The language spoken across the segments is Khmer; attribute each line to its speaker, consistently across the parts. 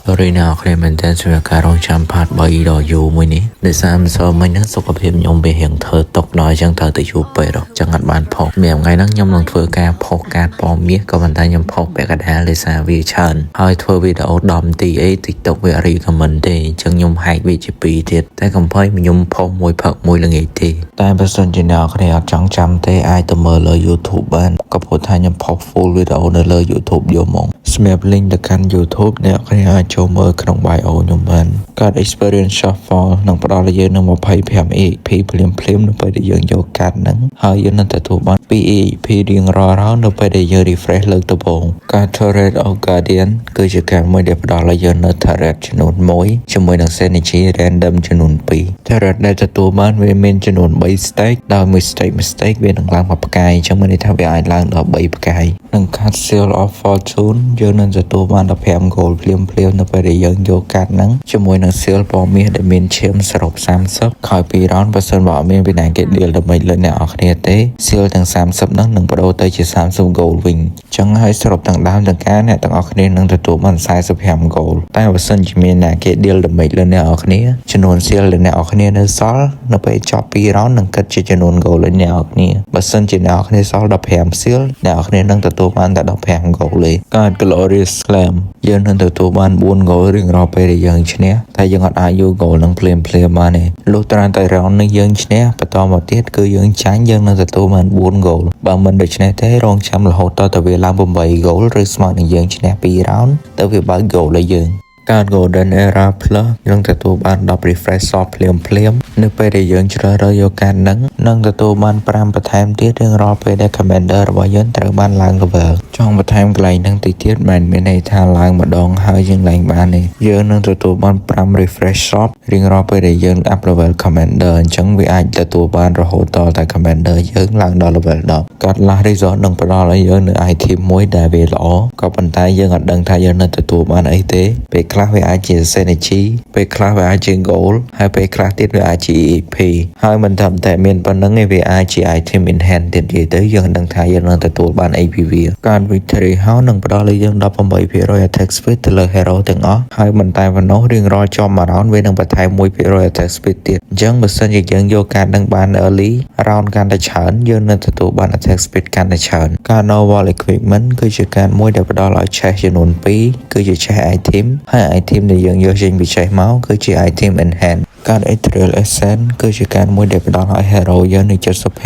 Speaker 1: Rồi nào khi mình tên sẽ cả rong chăm phát bởi đỏ dù mới ní để xem sao mình nó sốc hiệp nhung về hiện thơ tộc nói chẳng thơ tự dù bể rồi chẳng ngặt bàn phọc mềm ngay nắng nhung lòng thưa ca phọc cát bò miết có bàn tay nhung phọc bẻ cả đá lê xa vì trần hơi thưa vì đổ đòm tì ấy tiktok về rì của mình thì chẳng nhung hay vì chỉ bị thiệt tay không phải mình nhung phọc mùi phật mùi là nghỉ thì tay bà sân trên nào khi nào chẳng chăm thế ai tầm mơ lời youtube bạn có bộ thay nhung phọc full video nơi lời youtube vô mộng Smep link ទៅកាន់ YouTube អ្នកគ្នាអាចចូលមើលក្នុង bio ខ្ញុំបានកាត់ experience shuffle នឹងផ្ដល់ឲ្យយើងនឹង25 EP ភ្លាមនៅពេលដែលយើងយកកាត់ហ្នឹងហើយយើងនឹងទទួលបាន2 EP រៀងរាល់រហូតនៅពេលដែលយើង refresh លើកដំបូងការ Turret of Guardian គឺជាការមួយដែលផ្ដល់ឲ្យយើងនៅ Turret ចំនួន1ជាមួយនឹង Synergy Random ចំនួន2 Turret ដែលទទួលបានវាមានចំនួន3 stack ដោយមួយ stack វានឹងឡើងមកផ្កាយអញ្ចឹងមានន័យថាវាអាចឡើងដល់3ផ្កាយនឹងកាត់ Seal of Fortune យើងនឹងទទួលបាន15 goal ភ្លាមនៅពេលដែលយើងយកកាត់ហ្នឹងជាមួយនឹង seal ពណ៌មាសដែលមានឈាមសរុប30ក្រោយពី round បើសិនបើអត់មានវិញ្ញាណគេ deal ដើម្បីលើអ្នកនរគ្នាទេ seal ទាំង30ហ្នឹងនឹងបដូរទៅជា30 goal វិញអញ្ចឹងហើយសរុបទាំងដើមទាំងការអ្នកទាំងអស់គ្នានឹងទទួលបាន45 goal តែបើសិនជាមានអ្នកគេ deal ដើម្បីលើអ្នកនរគ្នាចំនួន seal ដែលអ្នកនរគ្នានៅសល់នៅពេលចប់2 round នឹងគិតជាចំនួន goal របស់អ្នកនរគ្នាបើសិនជាអ្នកនរគ្នាសល់15 seal អ្នកនរគ្នានឹងទទួលបានតែ15 goal ទេកើត Glorious Slam យើងនឹងទទួលបាន4 goal រៀងរាល់ពេលដែលយើងឈ្នះតែយើងអត់អាចយក goal នឹងភ្លាមបានទេលុះត្រាតែ round នេះយើងឈ្នះបន្តមកទៀតគឺយើងចាញ់យើងនឹងទទួលបាន4 goal បើមិនដូច្នេះទេរងចាំរហូតតទៅវាឡើង8 goal ឬស្មើនឹងយើងឈ្នះ2 round ទៅវាបើក goal ឲ្យយើងការ Golden Era Plus នឹងទទួលបាន10 refresh soft ភ្លាមនៅពេលដែលយើងជ្រើសរើសយកការនឹងទទួលបាន5បន្ថែមទៀតរៀងរាល់ពេលដែល Commander របស់យើងត្រូវបានឡើង level ចង់បន្ថែមកន្លែងហ្នឹងតិចទៀតមិនមានន័យថាឡើងម្ដងហើយយើងឡើងបានទេយើងនឹងទទួលបាន5 refresh soft រៀងរាល់ពេលដែលយើង up level Commander អញ្ចឹងវាអាចទទួលបានរហូតដល់តែ Commander យើងឡើងដល់ level 10កាត់ Last Resort នឹងផ្ដល់ឲ្យយើងនៅ item មួយដែលវាល្អក៏ប៉ុន្តែយើងអត់ដឹងថាយើងនឹងទទួលបានអីទេពេលខ្លះវាអាចជា synergy ពេលខ្លះវាអាចជា goal ហើយពេលខ្លះទៀតវាអាចជា EP ហើយមិនត្រឹមតែមានប៉ុណ្្នឹងទេវាអាចជា item enhance ទៀតនិយាយទៅយើងដឹងថាយើងនឹងទទួលបានអីពីវាការ victory house នឹងផ្ដល់ឲ្យយើង 18% attack speed ទៅលើ hero ទាំងអស់ហើយមិនតែប៉ុណ្ណោះរៀងរាល់ជាប់មួយ round វានឹងបន្ថែម 1% attack speed ទៀតអញ្ចឹងបើសិនជាយើងយកការនឹងបាន early round កាន់តែច្រើនយើងនឹងទទួលបាន attack speed កាន់តែច្រើនការ novel equipment គឺជាការមួយដែលផ្ដល់ឲ្យ chest ចំនួន2គឺជា chest item ហើយ item ដែលយើងយកចេញពី chest មកគឺជា item enhanceការ Ethereal Essence គឺជាការមួយដែលផ្ដល់ឲ្យ hero យើងនៅ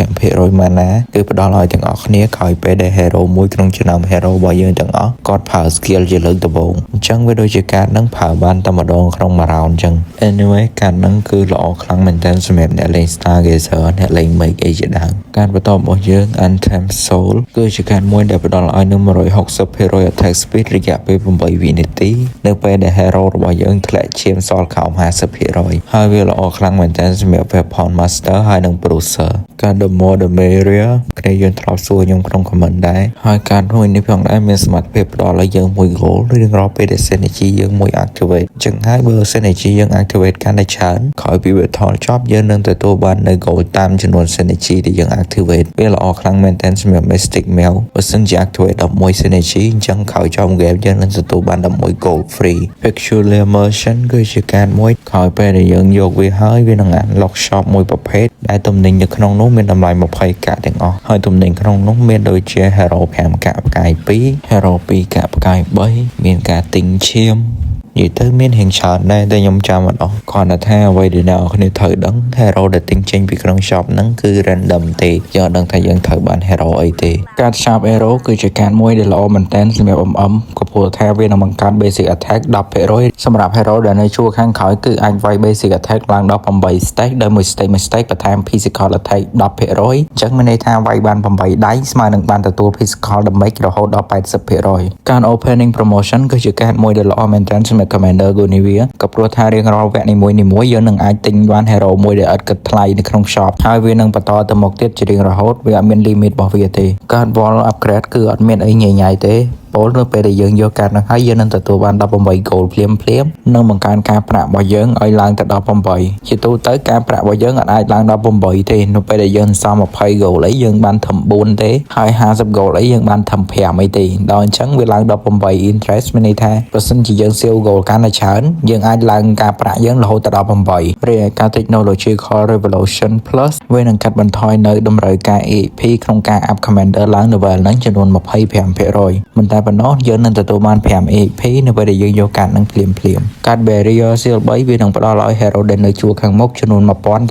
Speaker 1: 75% mana គឺផ្ដល់ឲ្យទាំងអស់គ្នាក្រោយពេលដែល hero មួយក្នុងចំណោម hero របស់យើងទាំងអស់គាត់ប្រើ skill ជាលើកដំបូងអញ្ចឹងវាដូចជាការនឹងប្រើបានតែម្ដងក្នុងមួយ round អញ្ចឹង anyway ការនឹងគឺល្អខ្លាំងមែនទែនសម្រាប់អ្នកលេង Stargazer អ្នកលេង Make អីជាដើមការបន្តរបស់យើង Anthem Soul គឺជាការមួយដែលផ្ដល់ឲ្យនឹង 160% attack speed រយៈពេល8វិនាទីនៅពេលដែល hero របស់យើងធ្លាក់ឈាមសល់ខោម 50% ហើយវាល្អខ្លាំងមែនទែនសម្រាប់ Weapon Master ហើយនិង Bruiser ការ The More the Merrier គ្នាយើងធ្លាប់សួរខ្ញុំក្នុង comment ដែរហើយការមួយនេះផងដែរមានសមត្ថភាពផ្ដល់ឲ្យយើង1 goal រៀងរាល់ពេលដែល Synergy យើងមួយ activate អញ្ចឹងហើយបើ Synergy យើង activate កាន់តែច្រើនក្រោយពី Battle ចប់យើងនឹងទទួលបាននៅ goal តាមចំនួន Synergy ដែលយើង activate វាល្អខ្លាំងមែនទែនសម្រាប់ Mystic Mail បើសិនជា activate 11 Synergy អញ្ចឹងក្រោយចប់ game យើងនឹងទទួលបាន11 goal free Peculiar Merchant គឺជាការមួយក្រោយពេលដែលយើងយកវាហើយវានឹង unlock shop មួយប្រភេទដែលទំនិញនៅក្នុងនោះមានតម្លៃ20កាក់ទាំងអស់ហើយទំនិញក្នុងនោះមានដូចជា hero 5កាក់ផ្កាយ2 hero 2កាក់ផ្កាយ3មានការទិញឈាមនិយាយទៅមានហេងច្រើនដែរតែខ្ញុំចាំអត់អស់គ្រាន់តែថាអ្វីដែលអ្នកនរគ្នាត្រូវដឹង hero ដែលទិញចេញពីក្នុង shop ហ្នឹងគឺ random ទេយើងអត់ដឹងថាយើងត្រូវបាន hero អីទេការ sharp arrow គឺជាការមួយដែលល្អមែនទែនសម្រាប់ក៏ព្រោះថាវានឹងបង្កើត basic attack 10% សម្រាប់ hero ដែលនៅជួរខាងក្រោយគឺអាចវាយ basic attack ឡើងដល់8 stack ដោយមួយ stack បន្ថែម physical attack 10% អញ្ចឹងមានន័យថាវាយបាន8ដៃស្មើនឹងបានទទួល physical damage រហូតដល់ 80% ការ opening promotion គឺជាការមួយដែលល្អមែនទែនសម្រាប់ Commander Gunivia ក៏ព្រោះថារៀងរាល់វគ្គនីមួយៗយើងនឹងអាចទិញបាន hero មួយដែលឥតគិតថ្លៃនៅក្នុង shop ហើយវានឹងបន្តទៅមុខទៀតជារៀងរហូតវាអត់មាន limit របស់វាទេការ wall upgrade គឺអត់មានអីញ៉ៃទេ ពលនៅពេលដែលយើងយកកាតនឹងហើយយើងនឹងទទួលបាន18 goal ភ្លាមនឹងបង្កើនការប្រាក់របស់យើងឲ្យឡើងទៅ18ជាទូទៅការប្រាក់របស់យើងអាចឡើងដល់8ទេនៅពេលដែលយើងសល់20 goal អីយើងបានធំ4ទេហើយ50 goal អីយើងបានធំ5អីទេដល់អញ្ចឹងវាឡើង18 interest មានន័យថាបើសិនជាយើង save goal កាន់តែច្រើនយើងអាចឡើងការប្រាក់យើងរហូតដល់18រីឯការ technological revolution plus វានឹងកាត់បន្ថយនៅតម្រូវការ EP ក្នុងការ up commander ឡើង level ហ្នឹងចំនួន 25% មិនតែប៉ុណ្ណោះយើងនឹងទទួលបាន5 EP នៅពេលដែលយើងយកកាតនឹងភ្លាមកាត barrier seal 3វានឹងផ្ដល់ឲ្យ hero ដែលនៅជួរខាងមុខចំនួន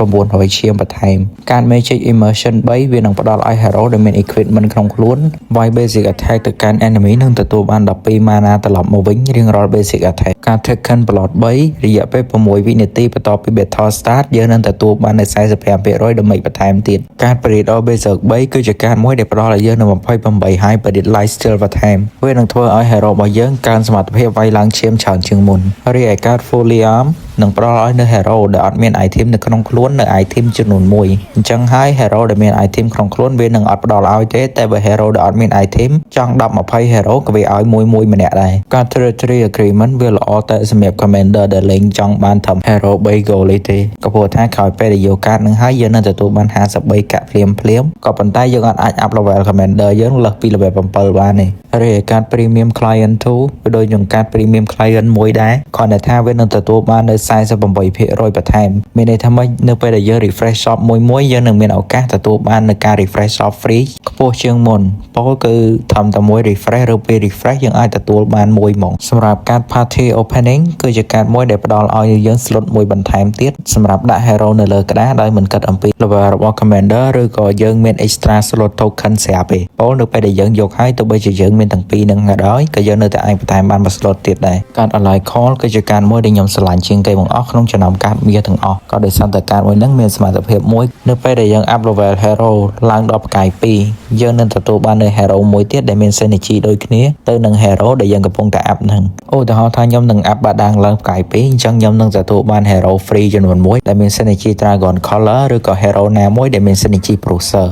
Speaker 1: 1900 ឈាមបន្ថែមកាត magic immersion 3វានឹងផ្ដល់ឲ្យ hero ដែលមាន equipment ក្នុងខ្លួន Void basic attack ទៅកាន់ enemy នឹងទទួលបាន12 mana ត្រឡប់មកវិញរៀងរាល់ basic attack ការ Taken Blood 3រយៈពេល6វិនាទីបន្ទាប់ពី battle start យើងនឹងទទួលបាននៅ 45% damage បន្ថែមទៀតការ Predator Berserk 3គឺជាការមួយដែលផ្ដល់ឲ្យយើងនៅ28 high Predator Life Steal បន្ថែមវានឹងធ្វើឲ្យ hero របស់យើងកើនសមត្ថភាពវាយឡើងឈាមច្រើនជាងមុនរីឯការ Fully Arm នឹងផ្ដល់ឲ្យនៅ hero ដែលអត់មាន item នៅក្នុងខ្លួននៅ item ចំនួន1អញ្ចឹងហើយ hero ដែលមាន item ក្នុងខ្លួនវានឹងអត់ផ្ដល់ឲ្យទេតែបើ hero ដែលអត់មាន item ចង់10 20 hero ក៏វាឲ្យមួយម្នាក់ដែរការ Territory Agreement វាល្អតែសម្រាប់ commander ដែលលេងចង់បានធំ hero 3 goal ទេក៏ព្រោះថាក្រោយពេលដែលយកកាតនឹងហើយយើងនឹងទទួលបាន53កាក់ភ្លាមក៏ប៉ុន្តែយើងអាច up level commander យើងលើសពី level 7បានទេរីឯកាត Premium Client 2វាដូចនឹងកាត Premium Client 1ដែរគ្រាន់តែថាវានឹងទទួលបាននៅ48% បន្ថែមមានន័យថាម៉េចនៅពេលដែលយើង refresh shop មួយយើងនឹងមានឱកាសទទួលបាននៅការ refresh shop free ខ្ពស់ជាងមុនពោលគឺធម្មតាមួយ refresh ឬពេល refresh យើងអាចទទួលបានមួយហ្មងសម្រាប់ការ party opening គឺជាការមួយដែលផ្ដល់ឲ្យយើង slot មួយបន្ថែមទៀតសម្រាប់ដាក់ hero នៅលើក្តារដោយមិនគិតអំពី level របស់ commander ឬក៏យើងមាន extra slot token ស្រាប់ទេពោលនៅពេលដែលយើងយកហើយទោះបីជាយើងមានទាំងពីរនឹងក៏ដោយក៏យើងនៅតែអាចបន្ថែមបានមួយ slot ទៀតដែរការ ally call គឺជាការមួយដែលខ្ញុំស្រឡាញ់ជាងគេបង្អស់ក្នុងចំណោមកាតមាសទាំងអស់ក៏ដោយសារតែកាតមួយហ្នឹងមានសមត្ថភាពមួយនៅពេលដែលយើង up level hero ឡើងដល់ផ្កាយ2យើងនឹងទទួលបាននៅ hero មួយទៀតដែលមាន synergy ដូចគ្នាទៅនឹង hero ដែលយើងកំពុងតែ up ហ្នឹងឧទាហរណ៍ថាខ្ញុំនឹង up បាដាងឡើងផ្កាយ2អញ្ចឹងខ្ញុំនឹងទទួលបាន hero free ចំនួន1ដែលមាន synergy Dragon Color ឬក៏ hero ណាមួយដែលមាន synergy Bruiser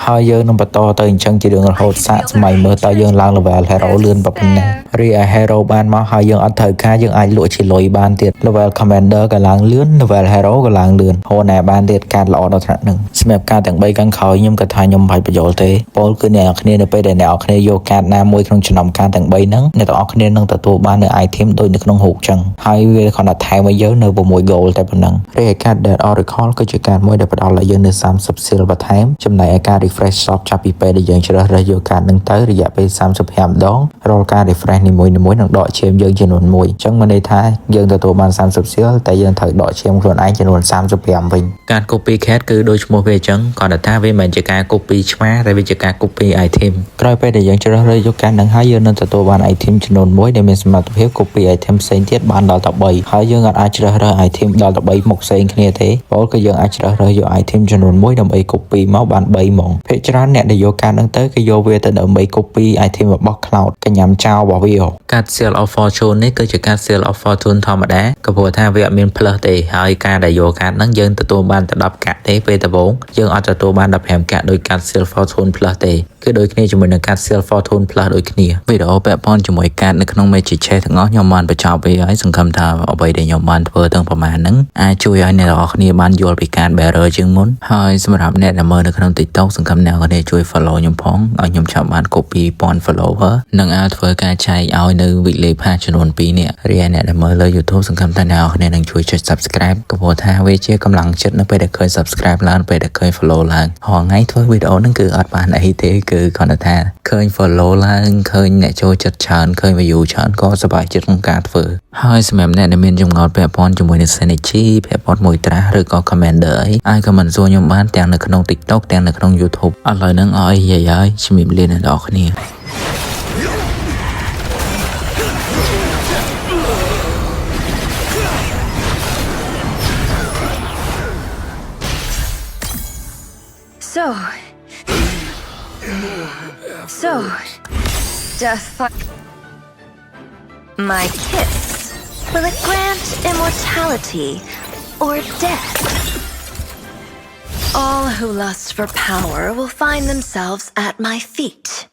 Speaker 1: ហើយយើងនឹងបន្តទៅអញ្ចឹងជារឿងរហូតសាកសម័យមើលតើយើងឡើង level hero លឿនប៉ុណ្ណារីឯ hero បានមកហើយយើងអត់ត្រូវការយើងអាចលក់ជាលុយបានទៀត level commander ក៏ឡើងលឿន level hero ក៏ឡើងលឿនហូរណាបានទៀតកាតល្អដល់ថ្នាក់ហ្នឹងសម្រាប់ការទាំង3ខាងក្រោយខ្ញុំក៏ថាខ្ញុំបាច់បញ្យល់ទេពលគឺអ្នកនរគ្នានៅពេលដែលអ្នកនរគ្នាយកកាតណាមួយក្នុងចំណោមកាតទាំង3ហ្នឹងអ្នកទាំងអស់គ្នានឹងទទួលបាននៅ item ដូចនៅក្នុងហូបចឹងហើយវាគ្រាន់តែថែមឲ្យយើងនៅ6 goal តែប៉ុណ្ណឹងរីឯកាត Dead Oracle គឺជាកាតមួយដែលផ្ដល់ឲ្យយើងនៅ30 seal បន្ថែមចំណែកឯការ refresh shop ចាប់ពីពេលដែលយើងជ្រើសរើសយកកាតនឹងទៅរយៈពេល35ដងរាល់ការ refresh នីមួយៗនឹងដកឈាមយើងចំនួន1អញ្ចឹងមានន័យថាយើងទទួលបាន30 seal តែយើងត្រូវដកឈាមខ្លួនឯងចំនួន35វិញការ copy cat គឺដូចឈ្មោះវាអញ្ចឹងគ្រាន់តែថាវាមិនមែនជាការ copy ឆ្មាតែវាជាការ copy item ក្រោយពេលដែលយើងជ្រើសរើសយកកាតនឹងហើយយើងនឹងទទួលបាន item ចំនួន1ដែលមានសមត្ថភាព copy item ផ្សេងទៀតបានដល់13ហើយយើងអាចជ្រើសរើស item ដល់13មុខផ្សេងគ្នាទេពោលគឺយើងអាចជ្រើសរើសយក item ចំនួន1ដើម្បី copy មកបាន3ហ្មងភាគច្រើនអ្នកដែលយកកាតនឹងទៅគេយកវាទៅដើម្បី copy item របស់ cloud កញ្ញាំចោលរបស់វាកាត Seal of Fortune នេះគឺជាកាត Seal of Fortune ធម្មតាក៏ព្រោះថាវាអត់មាន plus ទេហើយការដែលយកកាតហ្នឹងយើងទទួលបានតែ10កាក់ទេពេលដំបូងយើងអត់ទទួលបាន15កាក់ដោយកាត Seal Fortune Plus ទេគឺដូចគ្នាជាមួយនឹងកាត Seal Fortune Plus ដូចគ្នាវីដេអូពាក់ព័ន្ធជាមួយកាតនៅក្នុង Magic Chess ទាំងអស់ខ្ញុំបានបញ្ចប់វាហើយសង្ឃឹមថាអ្វីដែលខ្ញុំបានធ្វើទាំងប្រហែលហ្នឹងអាចជួយឲ្យអ្នកនរគ្នាបានយល់ពីកាត Bearer ជាងមុនហើយសម្រាប់អ្នកដែលមើលនៅក្នុង TikTok សង្ឃឹមអ្នកនរគ្នាជួយ follow ខ្ញុំផងឲ្យខ្ញុំចាំបាន copy 1000 follower និងអាចធ្វើការចែកឲ្យនៅ weekly pass ចំនួន2នាក់រីឯអ្នកដែលមើលលើ YouTube សង្ឃឹមថាអ្នកនរគ្នានឹងជួយចុច subscribe ក៏ព្រោះថាវាជាកម្លាំងចិត្តនៅពេលដែលឃើញ subscribe ឡើងពេលដែលឃើញ follow ឡើងរាល់ថ្ងៃធ្វើវីដេអូហ្នឹងគឺអត់បានអីទេគឺគ្រាន់តែថាឃើញ follow ឡើងឃើញអ្នកចូលចិត្តច្រើនឃើញ view ច្រើនក៏សប្បាយចិត្តក្នុងការធ្វើហើយសម្រាប់អ្នកដែលមានចម្ងល់ពាក់ព័ន្ធជាមួយនឹង synergy ពាក់ព័ន្ធមួយត្រាស់ឬក៏ commander អីអាច comment សួរខ្ញុំបានទាំងនៅក្នុង TikTok ទាំងនៅក្នុង YouTube ឥឡូវហ្នឹងអស់អីយាយហើយជំរាបលាអ្នកនរគ្នា
Speaker 2: So, my kiss, will it grant immortality or death? All who lust for power will find themselves at my feet.